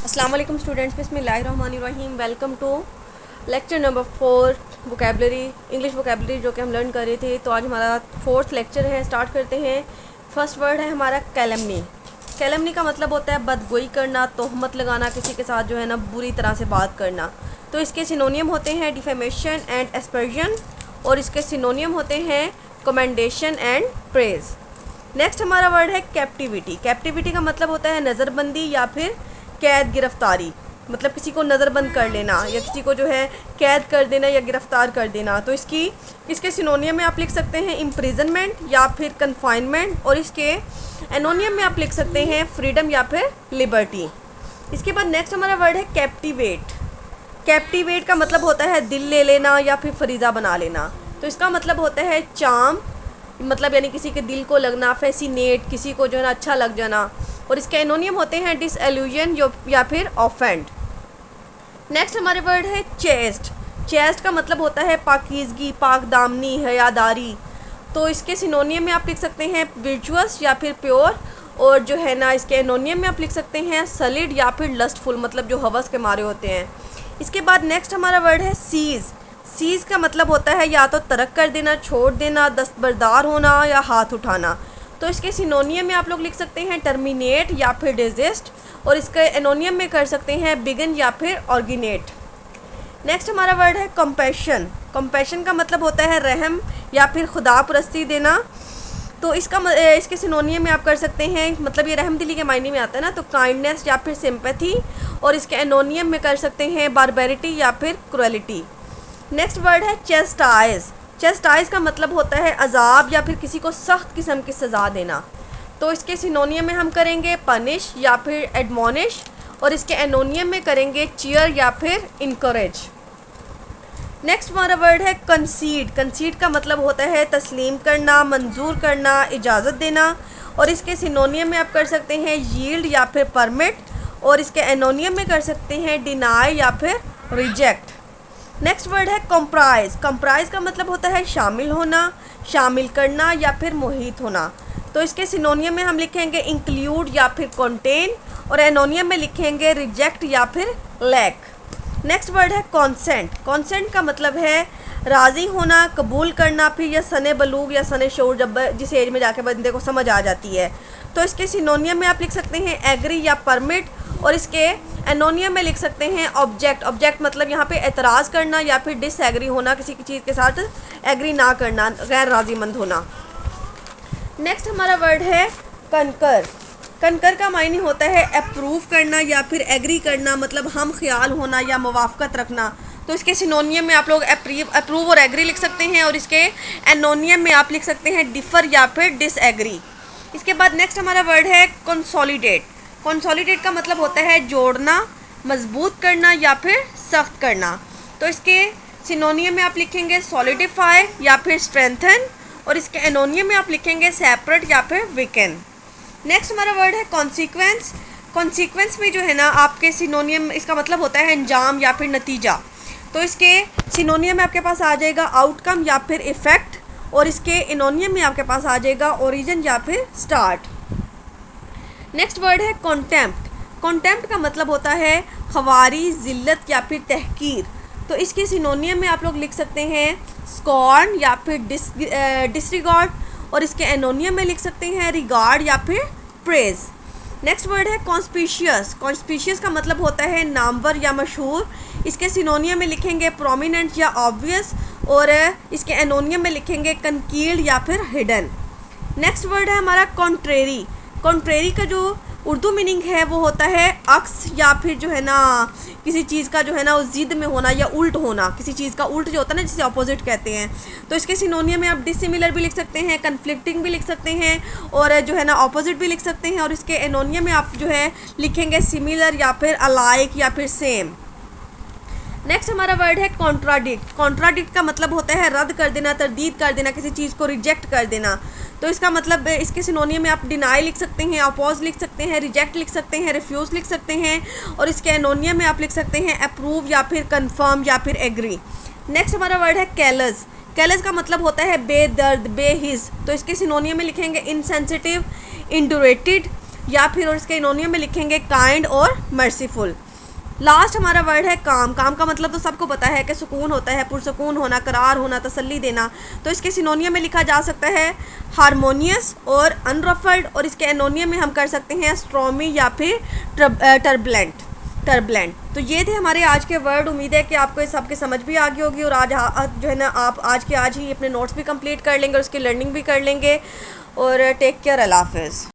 अस्सलाम वालेकुम स्टूडेंट्स, बिस्मिल्लाहिर्रहमानिर्रहीम। Welcome to lecture number 4 vocabulary, English vocabulary जो कि हम लर्न कर रहे थे। तो आज हमारा 4th लेक्चर है। स्टार्ट करते हैं। फर्स्ट वर्ड है हमारा कैलमनी। कैलमनी का मतलब होता है बदगोई करना, तोहमत लगाना, किसी के साथ जो है ना बुरी तरह से बात करना। तो इसके सिनोनियम होते हैं डिफेमेशन एंड एस्पर्जन, और इसके सिनोनियम होते हैं कमेंडेशन एंड प्रेज। नेक्स्ट हमारा वर्ड है कैप्टिविटी। कैप्टिविटी का मतलब होता है नज़रबंदी या फिर कैद, गिरफ्तारी। मतलब किसी को नज़रबंद कर लेना या किसी को जो है कैद कर देना या गिरफ्तार कर देना। तो इसके सिनोनियम में आप लिख सकते हैं इम्प्रिजनमेंट या फिर कन्फाइनमेंट, और इसके एनोनियम में आप लिख सकते हैं फ्रीडम या फिर लिबर्टी। इसके बाद नेक्स्ट हमारा वर्ड है कैप्टिवेट। कैप्टिवेट का मतलब होता है दिल ले लेना या फिर फरीज़ा बना लेना। तो इसका मतलब होता है चार्म, मतलब यानी किसी के दिल को लगना, फैसिनेट, किसी को जो है ना अच्छा लग जाना। और इसके एनोनियम होते हैं डिसएल्यूजन या फिर ऑफेंड। नेक्स्ट हमारे वर्ड है चेस्ट। चेस्ट का मतलब होता है पाकीज़गी, पाकदामनी, हयादारी। तो इसके सिनोनियम में आप लिख सकते हैं विर्चुअस या फिर प्योर, और जो है ना इसके एनोनियम में आप लिख सकते हैं सलिड या फिर लस्टफुल, मतलब जो हवस के मारे होते हैं। इसके बाद नेक्स्ट हमारा वर्ड है सीज़। सीज़ का मतलब होता है या तो तर्क कर देना, छोड़ देना, दस्तबरदार होना या हाथ उठाना। तो इसके सिनोनियम में आप लोग लिख सकते हैं टर्मिनेट या फिर डिजिस्ट, और इसके एनोनियम में कर सकते हैं बिगिन या फिर ऑर्गिनेट। नेक्स्ट हमारा वर्ड है कंपैशन। कंपैशन का मतलब होता है रहम या फिर खुदा परस्ती देना। तो इसके सिनोनियम में आप कर सकते हैं, मतलब ये रहम दिली के मायने में आता है ना, तो काइंडनेस या फिर सिंपैथी, और इसके एनोनियम में कर सकते हैं बारबेरिटी या फिर क्रुएलिटी। नेक्स्ट वर्ड है चेस्टाइज। चेस्टाइज का मतलब होता है अजाब या फिर किसी को सख्त किस्म की सज़ा देना। तो इसके सिनोनियम में हम करेंगे पनिश या फिर एडमोनिश, और इसके एनोनियम में करेंगे चीयर या फिर इनकरेज। नेक्स्ट हमारा वर्ड है कंसीड। कंसीड का मतलब होता है तस्लीम करना, मंजूर करना, इजाज़त देना, और इसके सिनोनियम में आप कर सकते हैं यील्ड या फिर परमिट, और इसके एनोनियम में कर सकते हैं डिनाई या फिर रिजेक्ट। नेक्स्ट वर्ड है कंप्राइज। कंप्राइज का मतलब होता है शामिल होना, शामिल करना या फिर मोहित होना। तो इसके सिनोनियम में हम लिखेंगे इंक्लूड या फिर कंटेन, और एनोनियम में लिखेंगे रिजेक्ट या फिर लैक। नेक्स्ट वर्ड है कॉन्सेंट। कॉन्सेंट का मतलब है राज़ी होना, कबूल करना, फिर या सने बलूग या सने शऊर, जब जिस एज में जाके बंदे को समझ आ जाती है। तो इसके सिनोनियम में आप लिख सकते हैं एग्री या परमिट, और इसके एनोनियम में लिख सकते हैं ऑब्जेक्ट। ऑब्जेक्ट मतलब यहाँ पे एतराज़ करना या फिर डिसएग्री होना, किसी की चीज़ के साथ एग्री ना करना, गैर राज़ीमंद होना। नेक्स्ट हमारा वर्ड है कनकर। कनकर का मायने होता है अप्रूव करना या फिर एग्री करना, मतलब हम ख्याल होना या मुवाफ़क़त रखना। तो इसके सिनोनियम में आप लोग अप्रूव और एग्री लिख सकते हैं, और इसके एनोनियम में आप लिख सकते हैं डिफ़र या फिर डिसएग्री। इसके बाद नेक्स्ट हमारा वर्ड है कंसोलिडेट। कंसोलिडेट का मतलब होता है जोड़ना, मजबूत करना या फिर सख्त करना। तो इसके सिनोनियम में आप लिखेंगे सॉलिडिफाई या फिर स्ट्रेंथन, और इसके एनोनियम में आप लिखेंगे सेपरेट या फिर वीकन। नेक्स्ट हमारा वर्ड है कॉन्सिक्वेंस। कॉन्सिक्वेंस में जो है ना आपके सिनोनियम, इसका मतलब होता है अंजाम या फिर नतीजा। तो इसके सिनोनियम में आपके पास आ जाएगा आउटकम या फिर इफ़ेक्ट, और इसके एनोनियम में आपके पास आ जाएगा ओरिजिन या फिर स्टार्ट। नेक्स्ट वर्ड है कॉन्टेम्प्ट। कॉन्टेम्प्ट का मतलब होता है ख़वारी, ज़िल्लत या फिर तहकीर। तो इसके सिनोनियम में आप लोग लिख सकते हैं स्कॉर्न या फिर डिसरिगार्ड, और इसके एनोनियम में लिख सकते हैं रिगार्ड या फिर प्रेज। नेक्स्ट वर्ड है कॉन्स्पिशियस। कॉन्स्पिशियस का मतलब होता है नामवर या मशहूर। इसके सिनोनियम में लिखेंगे प्रोमिनेंट या ऑब्वियस, और इसके एनोनियम में लिखेंगे कनकील्ड या फिर हिडन। नेक्स्ट वर्ड है हमारा कॉन्ट्रेरी। कॉन्ट्रेरी का जो उर्दू मीनिंग है वो होता है अक्स, या फिर जो है ना किसी चीज़ का जो है ना वो ज़िद में होना या उल्ट होना, किसी चीज़ का उल्ट जो होता है ना जिसे अपोजिट कहते हैं। तो इसके सिनोनियम में आप डिसिमिलर भी लिख सकते हैं, कन्फ्लिक्टिंग भी लिख सकते हैं, और जो है ना अपोजिट भी लिख सकते हैं, और इसके एनोनियम में आप जो है लिखेंगे सिमिलर या फिर अलाइक या फिर सेम। नेक्स्ट हमारा वर्ड है कॉन्ट्राडिक्ट। कॉन्ट्राडिक्ट का मतलब होता है रद्द कर देना, तरदीद कर देना, किसी चीज़ को रिजेक्ट कर देना। तो इसका मतलब इसके सिनोनियम में आप डिनाई लिख सकते हैं, अपोज लिख सकते हैं, रिजेक्ट लिख सकते हैं, रिफ्यूज़ लिख सकते हैं, और इसके एनोनियम में आप लिख सकते हैं अप्रूव या फिर कन्फर्म या फिर एग्री। नेक्स्ट हमारा वर्ड है कैलस। कैलस का मतलब होता है बेदर्द, बेहिस। तो इसके सिनोनियम में लिखेंगे इनसेंसिटिव, इंडोरेटेड, या फिर और इसके इनोनियम में लिखेंगे काइंड और मर्सीफुल। लास्ट हमारा वर्ड है काम। काम का मतलब तो सबको पता है कि सुकून होता है, पुरसुकून होना, करार होना, तसल्ली देना। तो इसके सिनोनियम में लिखा जा सकता है हारमोनियस और अनरफल्ड, और इसके एनोनियम में हम कर सकते हैं स्ट्रॉमी या फिर टर्बलेंट। तो ये थे हमारे आज के वर्ड। उम्मीद है कि आपको इस सबके समझ भी आ गई होगी, और आज जो है ना आप आज के आज ही अपने नोट्स भी कंप्लीट कर लेंगे और उसकी लर्निंग भी कर लेंगे। और टेक केयर, अल्लाह हाफ़िज़।